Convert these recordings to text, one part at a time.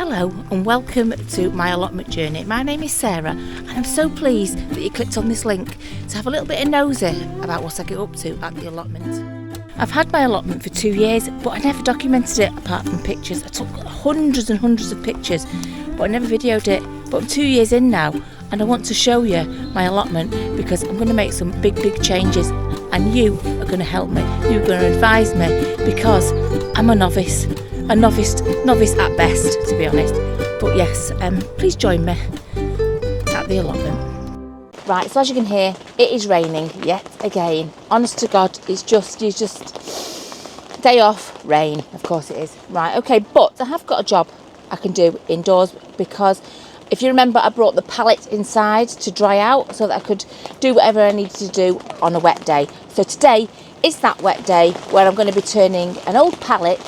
Hello and welcome to my allotment journey. My name is Sarah and I'm so pleased that you clicked on this link to have a little bit of nosy about what I get up to at the allotment. I've had my allotment for 2 years, but I never documented it apart from pictures. I took hundreds and hundreds of pictures, but I never videoed it. But I'm 2 years in now and I want to show you my allotment because I'm going to make some big changes and you are going to help me. You're going to advise me because I'm a novice at best, to be honest. But yes, please join me at the allotment. Right, so as you can hear, it is raining yet again. Honest to God, it's just day off, rain. Of course it is. Right, okay, but I have got a job I can do indoors because if you remember, I brought the pallet inside to dry out so that I could do whatever I needed to do on a wet day. So today is that wet day where I'm going to be turning an old pallet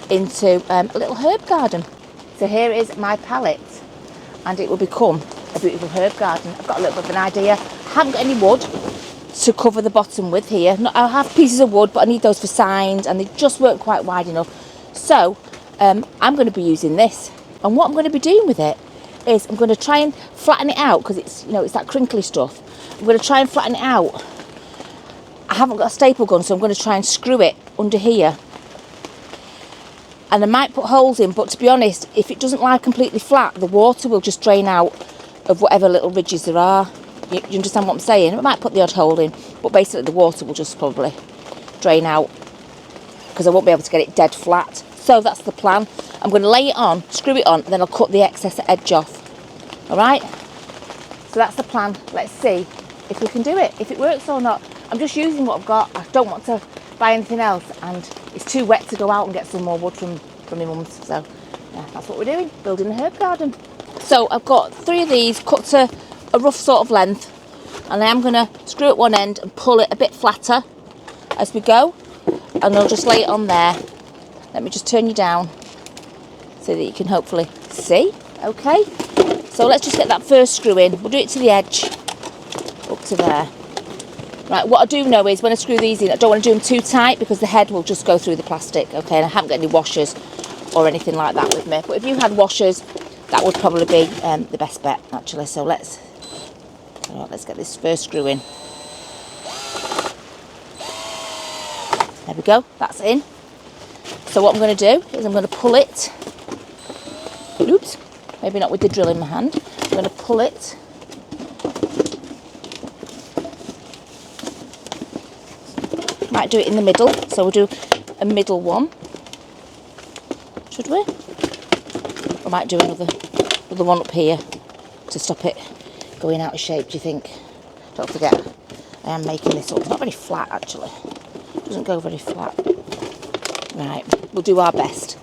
into a little herb garden. So here is my pallet and it will become a beautiful herb garden. I've got a little bit of an idea. I haven't got any wood to cover the bottom with here. I have pieces of wood, but I need those for signs and they just weren't quite wide enough. So I'm going to be using this, and what I'm going to be doing with it is I'm going to try and flatten it out because it's, it's that crinkly stuff. I'm going to try and flatten it out. I haven't got a staple gun, so I'm going to try and screw it under here. And I might put holes in, but to be honest, if it doesn't lie completely flat, the water will just drain out of whatever little ridges there are. You understand what I'm saying? I might put the odd hole in, but basically the water will just probably drain out because I won't be able to get it dead flat. So that's the plan. I'm going to lay it on, screw it on, and then I'll cut the excess edge off. All right? So that's the plan. Let's see if we can do it, if it works or not. I'm just using what I've got. I don't want to buy anything else, and it's too wet to go out and get some more wood from my mum's. So yeah, that's what we're doing, building a herb garden. So I've got 3 of these cut to a rough sort of length, and I am going to screw at one end and pull it a bit flatter as we go, and I'll just lay it on there. Let me just turn you down so that you can hopefully see. Okay, so let's just get that first screw in. We'll do it to the edge, up to there. Right, what I do know is when I screw these in, I don't want to do them too tight because the head will just go through the plastic, okay? And I haven't got any washers or anything like that with me. But if you had washers, that would probably be the best bet, actually. So let's get this first screw in. There we go, that's in. So what I'm going to do is I'm going to pull it. Oops, maybe not with the drill in my hand. I'm going to pull it. Might do it in the middle, so we'll do a middle one. Should we? I might do another one up here to stop it going out of shape, do you think? Don't forget, I am making this up. It's not very flat, actually. It doesn't go very flat. Right, we'll do our best.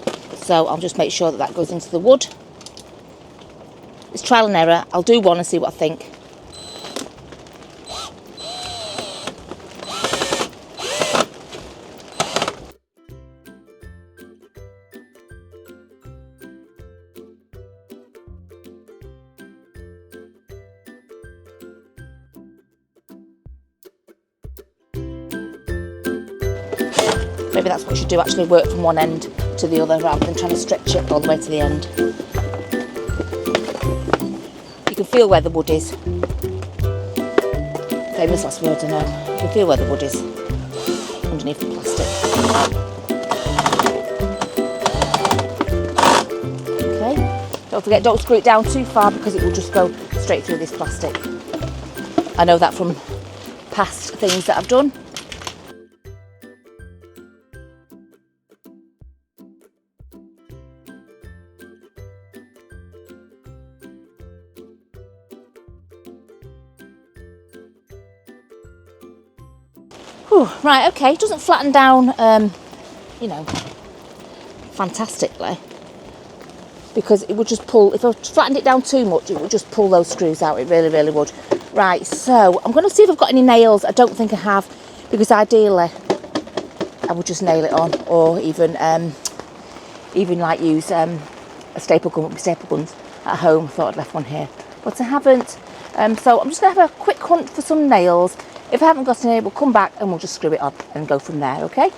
So I'll just make sure that goes into the wood. It's trial and error. I'll do one and see what I think. Maybe that's what you should do, actually work from one end to the other rather than trying to stretch it all the way to the end. You can feel where the wood is. Famous last words, I know. You can feel where the wood is underneath the plastic. Okay, don't forget, don't screw it down too far because it will just go straight through this plastic. I know that from past things that I've done. Right, okay, it doesn't flatten down, fantastically, because it would just pull, if I flattened it down too much, it would just pull those screws out, it really would. Right, so I'm going to see if I've got any nails. I don't think I have, because ideally I would just nail it on, or even like use a staple gun with my staple guns at home. I thought I'd left one here, but I haven't. So I'm just going to have a quick hunt for some nails. If I haven't got any, we'll come back and we'll just screw it on and go from there, okay?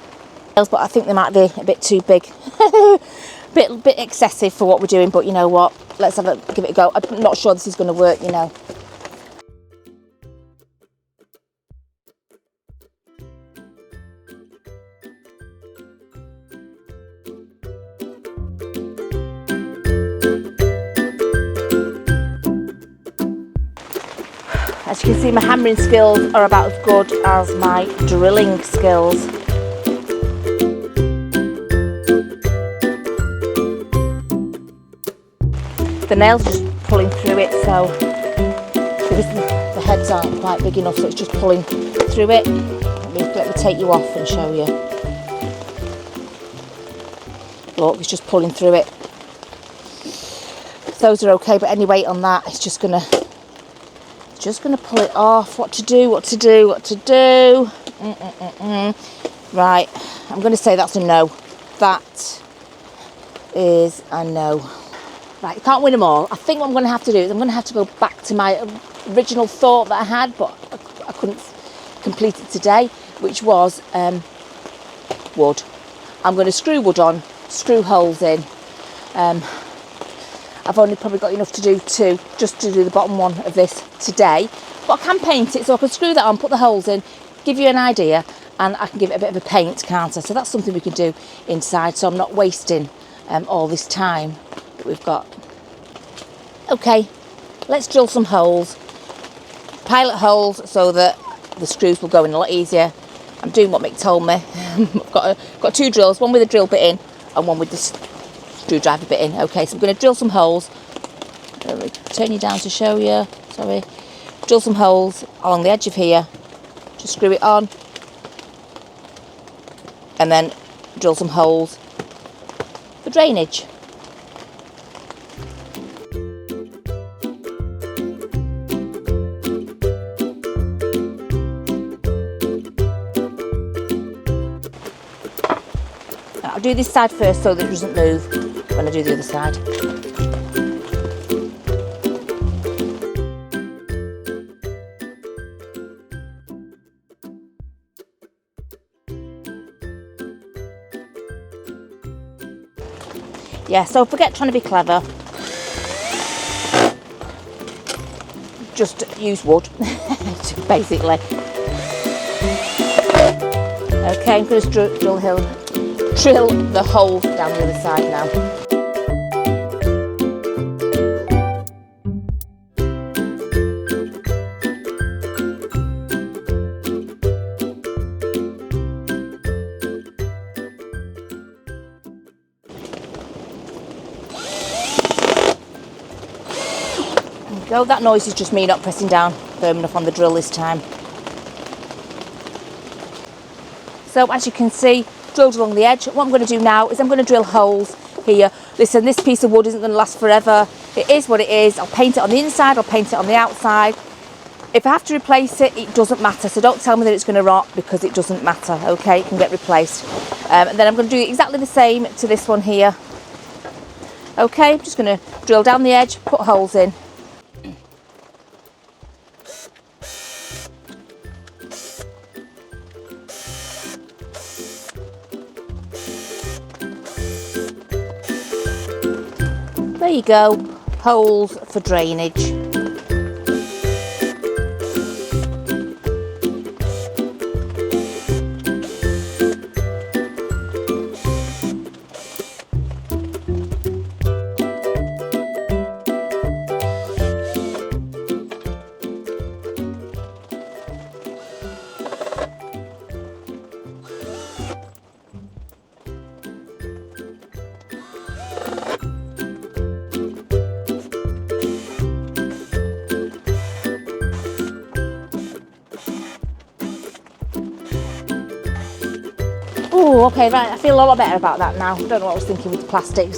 But I think they might be a bit too big. bit excessive for what we're doing, but you know what? Let's give it a go. I'm not sure this is going to work, you know. As you can see, my hammering skills are about as good as my drilling skills. The nails are just pulling through it, so because the heads aren't quite big enough, so it's just pulling through it. Let me take you off and show you. Look, it's just pulling through it. Those are okay, but any weight on that, it's just gonna pull it off. What to do? Right, I'm gonna say that's a no. That is a no. Right, you can't win them all. I think what I'm going to have to do is I'm going to have to go back to my original thought that I had, but I couldn't complete it today, which was wood. I'm going to screw wood on, screw holes in. I've only probably got enough to do just to do the bottom one of this today, but I can paint it, so I can screw that on, put the holes in, give you an idea, and I can give it a bit of a paint, can't I? So that's something we can do inside, so I'm not wasting all this time that we've got. Okay, let's drill some holes, pilot holes, so that the screws will go in a lot easier. I'm doing what Mick told me. I've got 2 drills, one with a drill bit in and one with the screwdriver bit in. Okay, so I'm going to drill some holes. Let me turn you down to show you. Sorry. Drill some holes along the edge of here. Just screw it on, and then drill some holes for drainage. I'll do this side first so that it doesn't move when I do the other side. Yeah, so forget trying to be clever. Just use wood, basically. Okay, I'm going to drill the hole down the other side now. There we go, that noise is just me not pressing down firm enough on the drill this time. So as you can see, drilled along the edge. What I'm going to do now is I'm going to drill holes here. Listen, this piece of wood isn't going to last forever. It is what it is. I'll paint it on the inside, I'll paint it on the outside. If I have to replace it, it doesn't matter. So don't tell me that it's going to rot, because it doesn't matter, okay? It can get replaced. And then I'm going to do exactly the same to this one here. Okay, I'm just going to drill down the edge, put holes in. There you go, holes for drainage. Oh, okay, right, I feel a lot better about that now. I don't know what I was thinking with the plastic.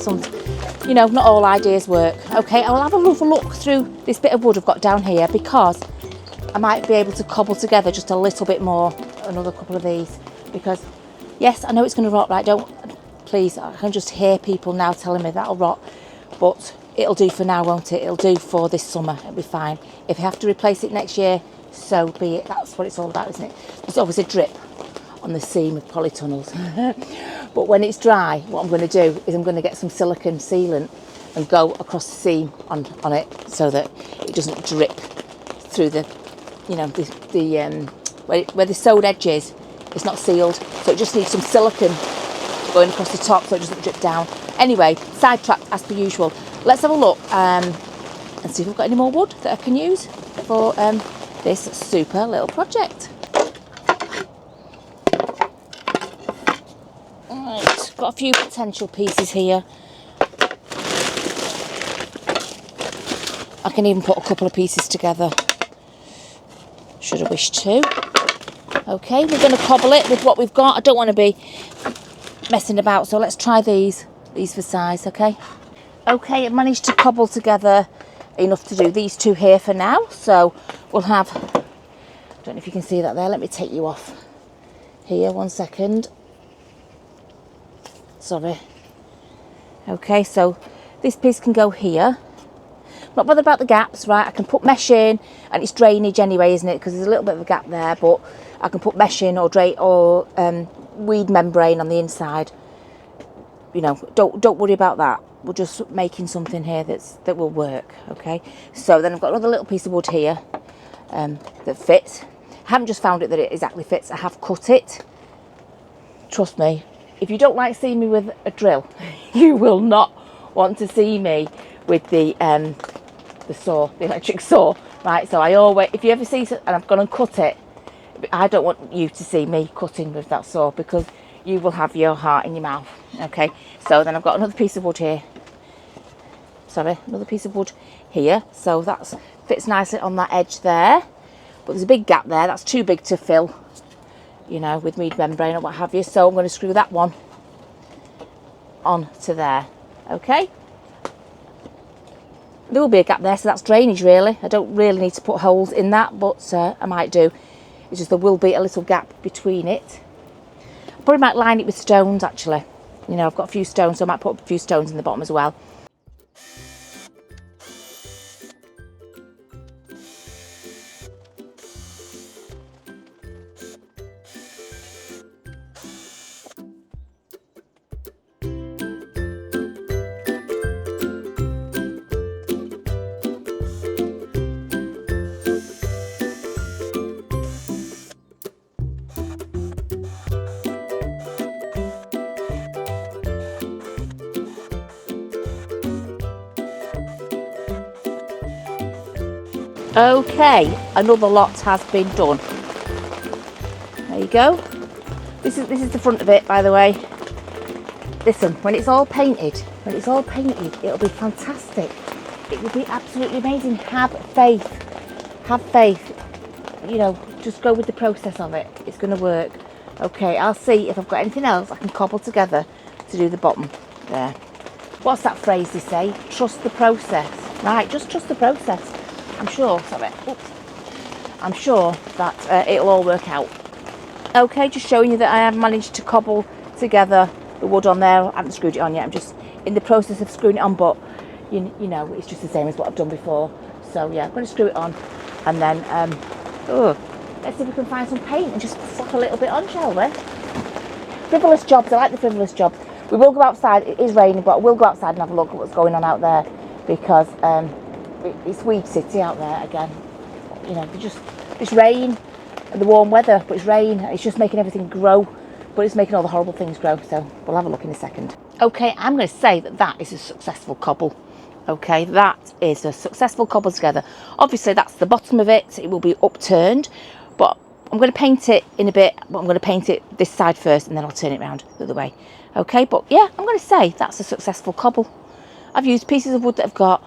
You know, not all ideas work. Okay, I'll have a look through this bit of wood I've got down here, because I might be able to cobble together just a little bit more, another couple of these. Because, yes, I know it's going to rot, right? Please, I can just hear people now telling me that'll rot. But it'll do for now, won't it? It'll do for this summer, it'll be fine. If you have to replace it next year, so be it. That's what it's all about, isn't it? There's always a drip on the seam of polytunnels. But when it's dry, what I'm going to do is I'm going to get some silicone sealant and go across the seam on it so that it doesn't drip through the, you know, where the sewed edge is. It's not sealed, so it just needs some silicone going across the top so it doesn't drip down. Anyway, sidetracked as per usual. Let's have a look and see if we've got any more wood that I can use for this super little project. Right, got a few potential pieces here. I can even put a couple of pieces together, should I wish to. Okay, we're going to cobble it with what we've got. I don't want to be messing about, so let's try these for size, okay? Okay, I managed to cobble together enough to do these two here for now. So we'll have, I don't know if you can see that there, let me take you off here, 1 second. Sorry. Okay, so this piece can go here. Not bothered about the gaps, right? I can put mesh in, and it's drainage anyway, isn't it? Because there's a little bit of a gap there, but I can put mesh in or weed membrane on the inside. You know, don't worry about that. We're just making something here that will work. Okay. So then I've got another little piece of wood here that fits. I haven't just found it that it exactly fits. I have cut it. Trust me. If you don't like seeing me with a drill, you will not want to see me with the saw, the electric saw, right? So I always, if you ever see, and I'm going to cut it, I don't want you to see me cutting with that saw because you will have your heart in your mouth. Okay, so then I've got another piece of wood here. Sorry, another piece of wood here. So that fits nicely on that edge there. But there's a big gap there. That's too big to fill, you know, with weed membrane or what have you. So I'm going to screw that one on to there. Okay. There will be a gap there, so that's drainage really. I don't really need to put holes in that, but I might do. It's just there will be a little gap between it. I probably might line it with stones actually. You know, I've got a few stones, so I might put a few stones in the bottom as well. Okay, another lot has been done. There you go. This is the front of it, by the way. Listen, when it's all painted, it'll be fantastic. It will be absolutely amazing. Have faith. Have faith. You know, just go with the process of it. It's going to work. Okay, I'll see if I've got anything else I can cobble together to do the bottom there. What's that phrase they say? Trust the process. Right, just trust the process. I'm sure that it'll all work out. Okay, just showing you that I have managed to cobble together the wood on there. I haven't screwed it on yet. I'm just in the process of screwing it on, but you know, it's just the same as what I've done before. So yeah, I'm going to screw it on, and then let's see if we can find some paint and just slap a little bit on, shall we? Frivolous jobs. I like the frivolous jobs. We will go outside. It is raining, but we'll go outside and have a look at what's going on out there because it's Weed City out there again. You know, it's rain and the warm weather, but it's rain. It's just making everything grow, but it's making all the horrible things grow. So we'll have a look in a second. Okay, I'm going to say that is a successful cobble. Okay, that is a successful cobble together. Obviously, that's the bottom of it. It will be upturned, but I'm going to paint it in a bit. But I'm going to paint it this side first, and then I'll turn it around the other way. Okay, but yeah, I'm going to say that's a successful cobble. I've used pieces of wood that I've got.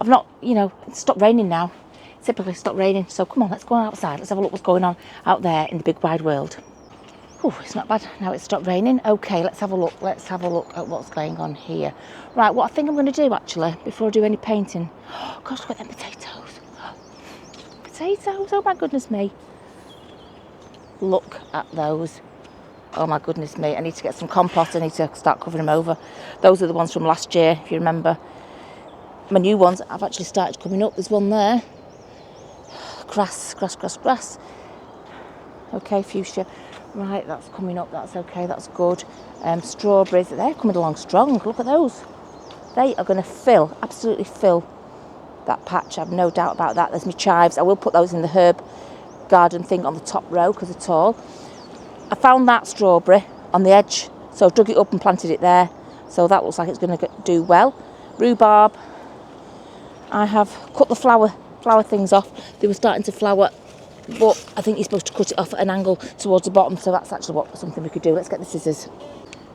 I've not, you know, it's stopped raining now. It's typically stopped raining. So come on, let's go outside. Let's have a look what's going on out there in the big wide world. Oh, it's not bad. Now it's stopped raining. Okay, let's have a look. Let's have a look at what's going on here. Right, what I think I'm going to do actually, before I do any painting. Oh, gosh, look at them potatoes. Potatoes, oh my goodness me. Look at those. Oh my goodness me. I need to get some compost. I need to start covering them over. Those are the ones from last year, if you remember. My new ones have actually started coming up. There's one there. Grass. Okay, fuchsia. Right, that's coming up, that's okay, that's good. Strawberries, they're coming along strong, look at those. They are going to fill, absolutely fill that patch, I've no doubt about that. There's my chives, I will put those in the herb garden thing on the top row because they're tall. I found that strawberry on the edge, so I've dug it up and planted it there. So that looks like it's going to do well. Rhubarb, I have cut the flower things off. They were starting to flower, but I think you're supposed to cut it off at an angle towards the bottom, so that's actually something we could do. Let's get the scissors.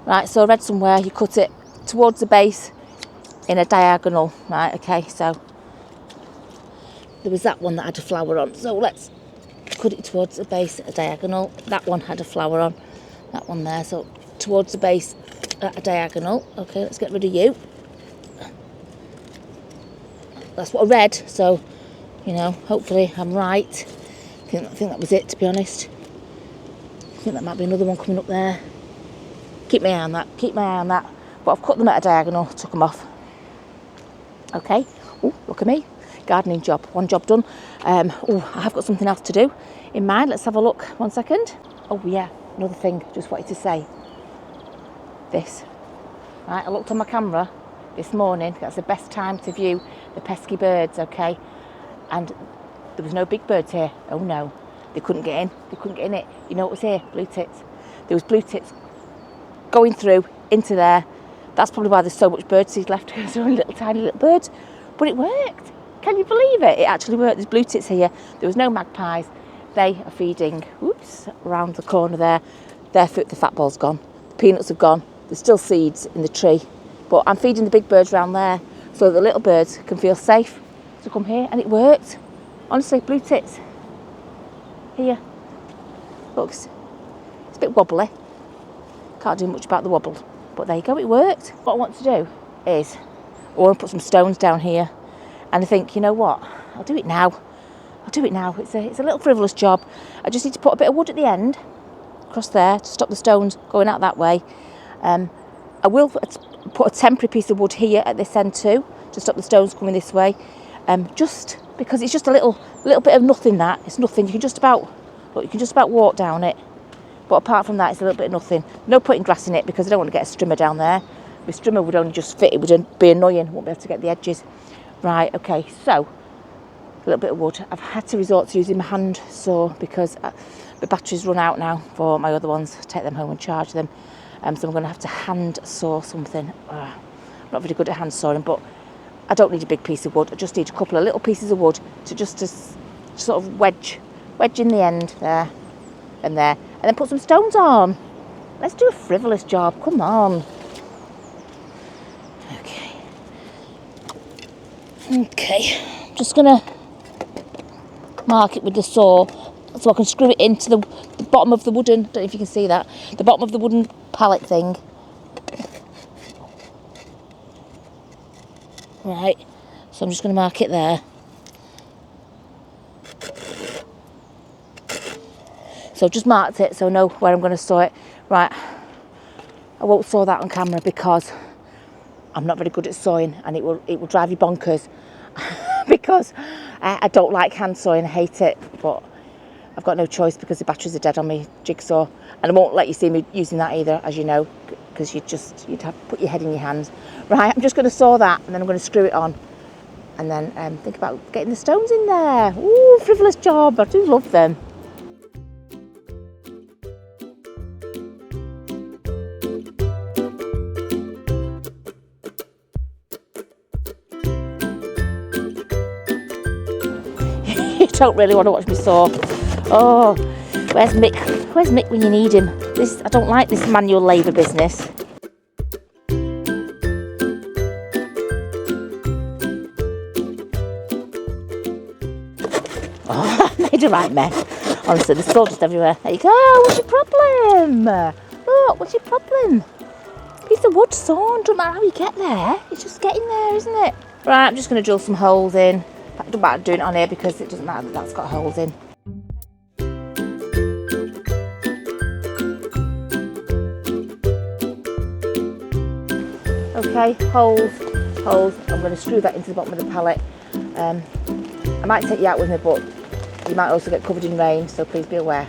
Right, so I read somewhere you cut it towards the base in a diagonal. Right, okay, so there was that one that had a flower on, so let's cut it towards the base at a diagonal. That one had a flower on, that one there, so towards the base at a diagonal. Okay, let's get rid of you. That's what I read, so you know, hopefully I'm right. I think that was it, to be honest. I think that might be another one coming up there. Keep my eye on that, but I've cut them at a diagonal, took them off. Okay, oh, look at me, gardening job, one job done. Oh, I have got something else to do in mind. Let's have a look, 1 second. Oh yeah, another thing, just wanted to say this. Right, I looked on my camera this morning, that's the best time to view the pesky birds, okay, and there was no big birds here. Oh no, they couldn't get in it. You know what was here? Blue tits. There was blue tits going through into there. That's probably why there's so much birdseed left, because they're only little tiny little birds, but it worked. Can you believe it? It actually worked. There's blue tits here. There was no magpies. They are feeding, around the corner there. The fat ball's gone. The peanuts have gone. There's still seeds in the tree, but I'm feeding the big birds around there so the little birds can feel safe to come here, and it worked. Honestly, blue tits. Here. Looks, it's a bit wobbly. Can't do much about the wobble, but there you go, it worked. What I want to do is, I want to put some stones down here, and I think, you know what, I'll do it now. It's a little frivolous job. I just need to put a bit of wood at the end, across there, to stop the stones going out that way. I will put a temporary piece of wood here at this end too, to stop the stones coming this way. Just because it's just a little bit of nothing. That it's nothing. You can just about walk down it. But apart from that, it's a little bit of nothing. No putting grass in it because I don't want to get a strimmer down there. The strimmer would only just fit. It would be annoying. I won't be able to get the edges. Right. Okay. So a little bit of wood. I've had to resort to using my hand saw because the batteries run out now for my other ones. Take them home and charge them. So I'm going to have to hand saw something. I'm not very good at hand sawing, but I don't need a big piece of wood. I just need a couple of little pieces of wood to sort of wedge in the end there and there, and then put some stones on. Let's do a frivolous job. Come on. Okay. I'm just gonna mark it with the saw so I can screw it into the bottom of the wooden. Don't know if you can see that. The bottom of the wooden pallet thing. Right, so I'm just going to mark it there. So I've just marked it so I know where I'm going to saw it. Right, I won't saw that on camera because I'm not very good at sawing, and it will drive you bonkers because I don't like hand sawing, I hate it, but I've got no choice because the batteries are dead on my jigsaw, and I won't let you see me using that either, as you know, because you'd have to put your head in your hands. Right, I'm just going to saw that, and then I'm going to screw it on, and then think about getting the stones in there. Ooh, frivolous job. I do love them. You don't really want to watch me saw. Oh, where's Mick? Where's Mick when you need him? I don't like this manual labour business. Oh, I made a right mess. Honestly, there's sawdust everywhere. There you go. What's your problem? Look, what's your problem? Piece of wood sawn. Doesn't matter how you get there. It's just getting there, isn't it? Right, I'm just going to drill some holes in. I don't matter doing it on here because it doesn't matter that that's got holes in. Okay, holes. I'm going to screw that into the bottom of the pallet. I might take you out with me, but you might also get covered in rain, so please be aware.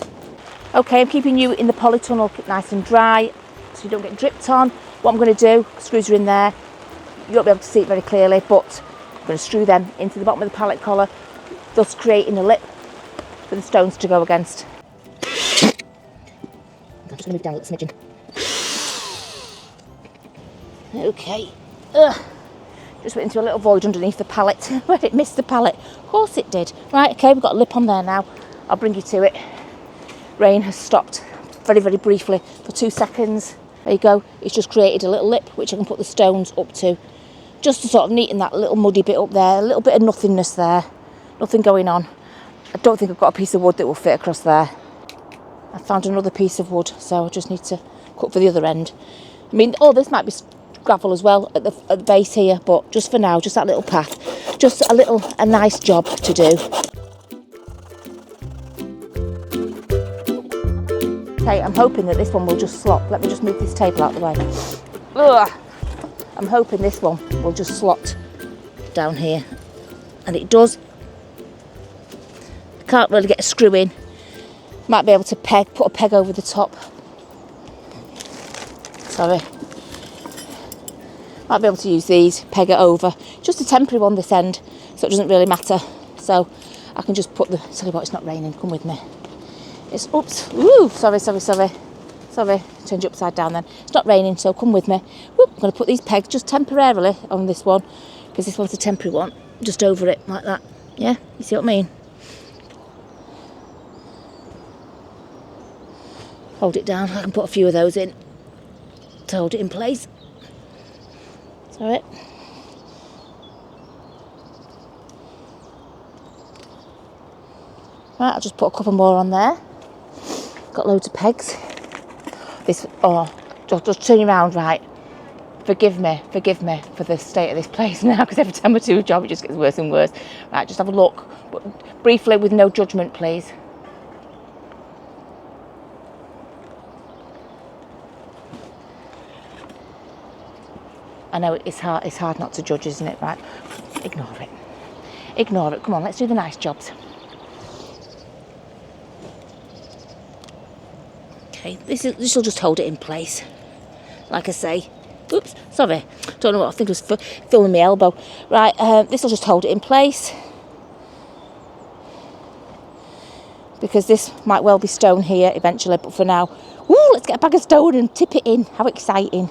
Okay, I'm keeping you in the polytunnel nice and dry so you don't get dripped on. What I'm going to do, screws are in there. You won't be able to see it very clearly, but I'm going to screw them into the bottom of the pallet collar, thus creating a lip for the stones to go against. I'm just going to move down a little smidgen. Okay. Just went into a little void underneath the pallet where it missed the pallet. Of course it did. Right, okay, we've got a lip on there now. I'll bring you to it. Rain has stopped very, very briefly for 2 seconds. There you go. It's just created a little lip which I can put the stones up to. Just to sort of neaten that little muddy bit up there. A little bit of nothingness there. Nothing going on. I don't think I've got a piece of wood that will fit across there. I found another piece of wood, so I just need to cut for the other end. I mean, this might be gravel as well at the base here, but just for now, just that little path. Just a nice job to do. Okay, I'm hoping that this one will just slot. Let me just move this table out of the way. Ugh. I'm hoping this one will just slot down here. And it does. Can't really get a screw in. Might be able to put a peg over the top. Sorry. Might be able to use these, peg it over. Just a temporary one this end, so it doesn't really matter. So I can just put the... Tell you what, it's not raining. Come with me. It's... Oops. Ooh, sorry. Change it upside down then. It's not raining, so come with me. Whoop, I'm going to put these pegs just temporarily on this one, because this one's a temporary one. Just over it, like that. Yeah? You see what I mean? Hold it down. I can put a few of those in to hold it in place. Sorry. Right, I'll just put a couple more on there. Got loads of pegs. Just turn you around, right. Forgive me for the state of this place now, because every time I do a job it just gets worse and worse. Right, just have a look, but briefly with no judgment, please. I know it's hard not to judge, isn't it? Right, ignore it. Come on, let's do the nice jobs. Okay, this will just hold it in place, like I say. Oops, sorry, don't know what I think it was filming my elbow. Right, this will just hold it in place, because this might well be stone here eventually, but for now, woo, let's get a bag of stone and tip it in. How exciting.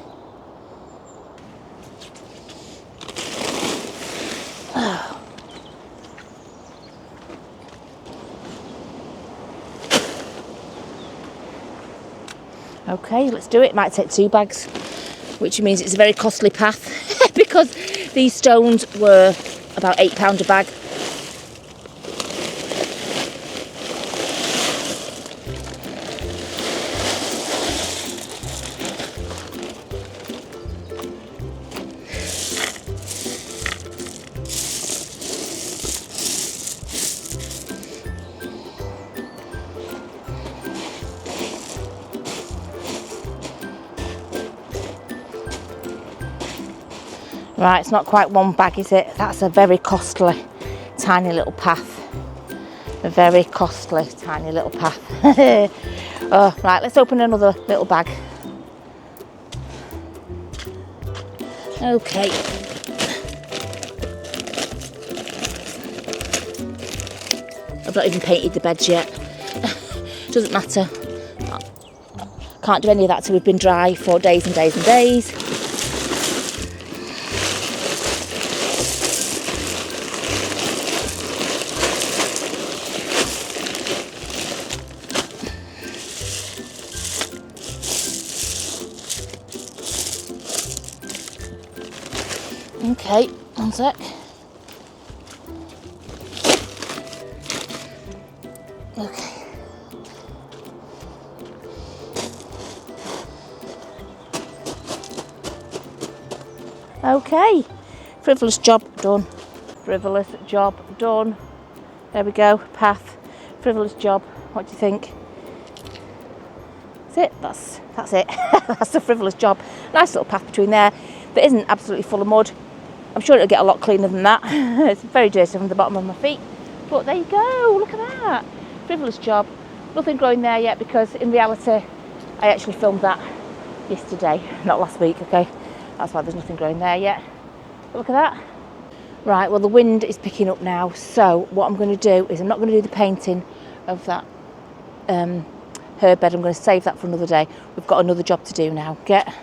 Okay, let's do it. Might take 2 bags, which means it's a very costly path because these stones were about £8 a bag. Right, it's not quite 1 bag, is it? That's a very costly, tiny little path. A very costly, tiny little path. Oh, right, let's open another little bag. Okay. I've not even painted the beds yet. Doesn't matter. Can't do any of that till we've been dry for days and days and days. Okay, 1 sec. Okay. Okay, frivolous job done. Frivolous job done. There we go, path. Frivolous job. What do you think? That's it. That's it. That's the frivolous job. Nice little path between there. That isn't absolutely full of mud. I'm sure it'll get a lot cleaner than that. It's very dirty from the bottom of my feet. But there you go, look at that. Frivolous job. Nothing growing there yet because in reality I actually filmed that yesterday, not last week, okay? That's why there's nothing growing there yet. But look at that. Right, well the wind is picking up now, so what I'm going to do is I'm not going to do the painting of that herb bed. I'm going to save that for another day. We've got another job to do now. Get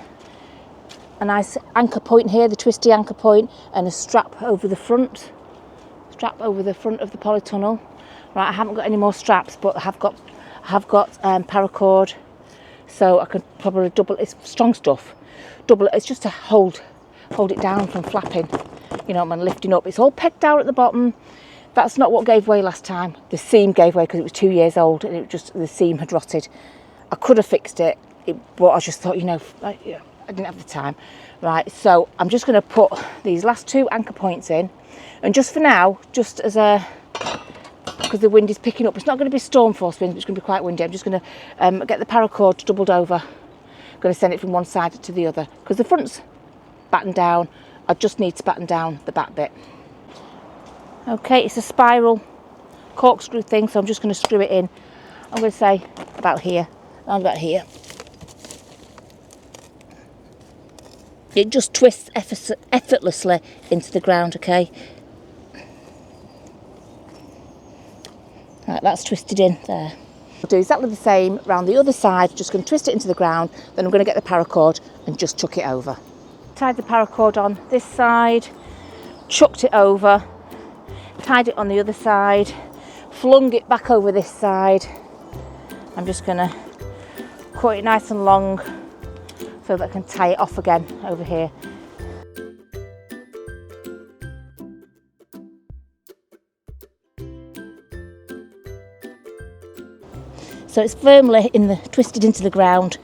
a nice anchor point here, the twisty anchor point, and a strap over the front. Strap over the front of the polytunnel. Right, I haven't got any more straps, but I have got paracord, so I can probably double. It's strong stuff. Double it. It's just to hold it down from flapping. You know, I'm lifting up. It's all pegged down at the bottom. That's not what gave way last time. The seam gave way because it was 2 years old and it just the seam had rotted. I could have fixed it, but I just thought, you know, I didn't have the time. Right, so I'm just going to put these last 2 anchor points in, and just for now, just as a, because the wind is picking up, it's not going to be storm force wind, but it's going to be quite windy. I'm just going to get the paracord doubled over. I'm going to send it from one side to the other because the front's battened down. I just need to batten down the back bit. Okay, it's a spiral corkscrew thing, so I'm just going to screw it in. I'm going to say about here, around about here. It just twists effortlessly into the ground, okay? Right, that's twisted in there. I'll do exactly the same around the other side, just going to twist it into the ground, then I'm going to get the paracord and just chuck it over. Tied the paracord on this side, chucked it over, tied it on the other side, flung it back over this side. I'm just going to cut it nice and long so that I can tie it off again over here. So it's firmly twisted into the ground,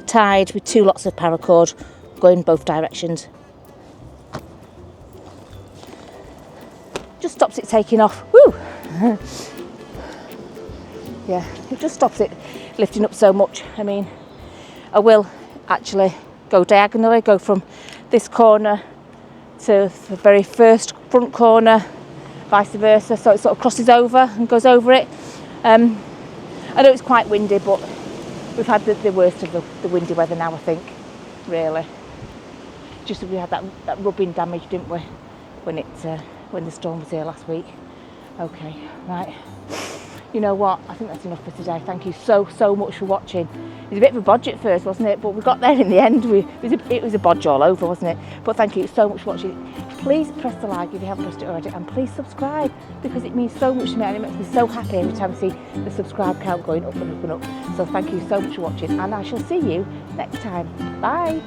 tied with 2 lots of paracord going both directions. Just stops it taking off. Woo! Yeah, it just stops it lifting up so much. I mean, I will actually go diagonally, go from this corner to the very first front corner, vice versa, so it sort of crosses over and goes over it. I know it's quite windy, but we've had the worst of the windy weather now, I think, really. Just we had that rubbing damage, didn't we, when the storm was here last week. Okay, right. You know what? I think that's enough for today. Thank you so much for watching. It was a bit of a bodge at first, wasn't it? But we got there in the end. It was a bodge all over, wasn't it? But thank you so much for watching. Please press the like if you haven't pressed it already, and please subscribe because it means so much to me and it makes me so happy every time I see the subscribe count going up and up and up. So thank you so much for watching, and I shall see you next time. Bye.